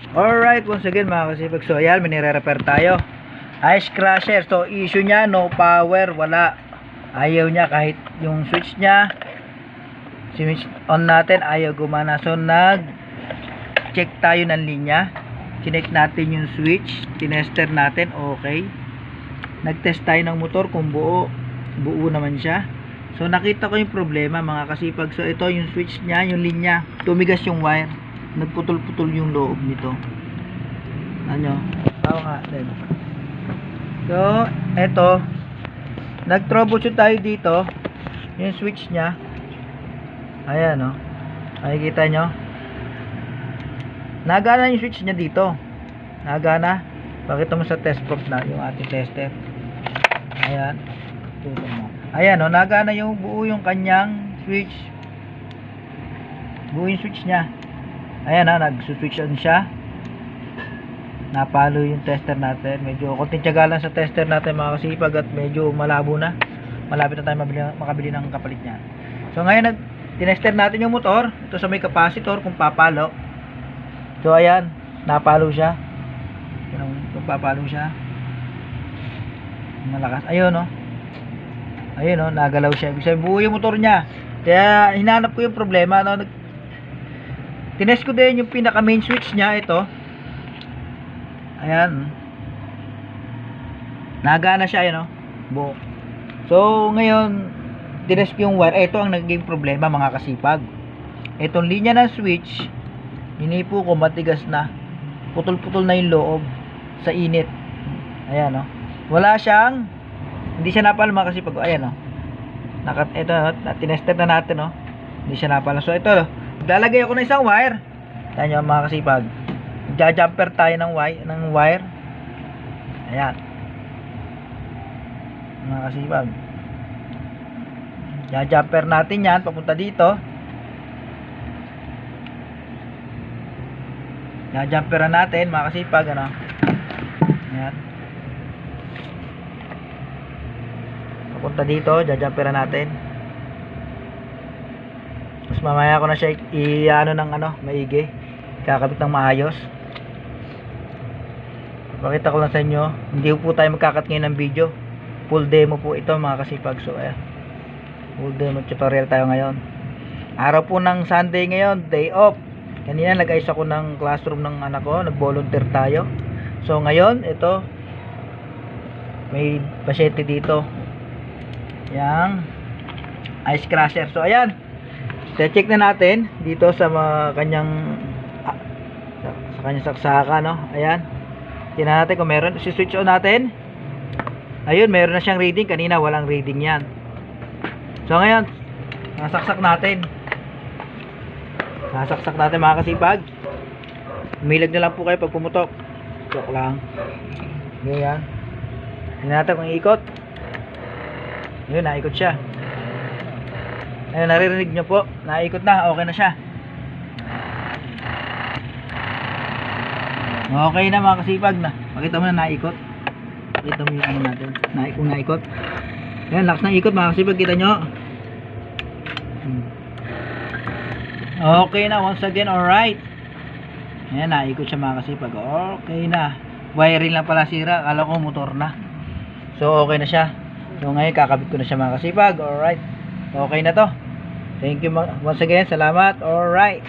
Alright, once again mga kasipag, so ayan, may nire-repair tayo. Ice crusher, so issue nya, no power, wala. Ayaw niya kahit yung switch nya, switch on natin, ayaw gumana. So nag-check tayo ng linya, chinek natin yung switch, tinester natin, okay. Nag-test tayo ng motor kung buo naman siya. So nakita ko yung problema mga kasipag. So ito yung switch nya, yung linya, tumigas yung wire, nagputol-putol yung loob nito. Ano? Tao nga din. So, eto, nag-troubleshoot tayo dito. Yung switch nya. Ayan, oh. Makikita nyo. Nagana yung switch nya dito. Nagana. Pakita mo sa test prop na yung ating tester. Ayan. Ayan, oh. Nagana yung buo yung kanyang switch. Buo yung switch nya. Ayan, nag-switch on siya. Napalo yung tester natin. Medyo konting tiyaga lang sa tester natin mga kasipag at medyo malabo na. Malapit na tayo makabili ng kapalit niya. So ngayon tinester natin yung motor. Ito sa may capacitor kung papalo. So ayan, napalo siya. Kung papalo siya. Malakas. Ayun oh. Ayun oh, nagalaw siya. Ibig sabihin buo yung motor niya. Kaya hinanap ko yung problema, no. Tinest ko din yung pinaka main switch niya, ito. Ayan. Nagana siya, ayan, oh. Buo. So, ngayon, tinest ko yung wire. Ito ang naging problema, mga kasipag. Itong linya ng switch, hinipo ko, matigas na. Putol-putol na yung loob sa init. Ayan, oh. Wala siyang, hindi siya napala, mga kasipag. Ayan, oh. Ito, tinester na natin, oh. Hindi siya napala. So, ito, lalagay ako ng isang wire. Tayo nyo mga kasipag. Jumper tayo ng wire. Ayan. Mga kasipag. Jumper natin yan. Papunta dito. Jumperan natin mga kasipag. Ano? Ayan. Papunta dito. Jumperan natin. Tapos mamaya ko na siya i-ano ng maigi. Kakabit ng maayos. Pakita ko lang sa inyo. Hindi po tayo magkakat ngayon ng video. Full demo po ito mga kasipag. So ayan. Full demo tutorial tayo ngayon. Araw po ng Sunday ngayon. Day off. Kanina nag-ayos ako ng classroom ng anak ko. Nag-volunteer tayo. So ngayon ito. May pasyente dito. Yang ice crusher. So ayan. Check na natin dito sa kanyang saksaka, no? Ayan. Tingnan natin kung meron. Si-switch on natin. Ayun, meron na siyang reading. Kanina walang reading yan. So ngayon, nasaksak natin. Nasaksak natin mga kasipag. Umilag na lang po kayo pag pumutok. Joke lang. Ganyan. Tingnan natin kung ikot. Ayun, naikot siya. Ayun, naririnig nyo po. Naikot na. Okay na siya. Okay na mga kasipag na. Pakita mo na naikot. Pakita mo yung ano natin. Kung naikot. Ayan, lakas ng ikot mga kasipag. Kita nyo. Okay na. Once again, alright. Ayan, naikot siya mga kasipag. Okay na. Wiring lang pala sira. Akala ko motor na. So, okay na siya. So, ngayon kakabit ko na siya mga kasipag. Alright. Okay na to. Thank you once again. Salamat. Alright.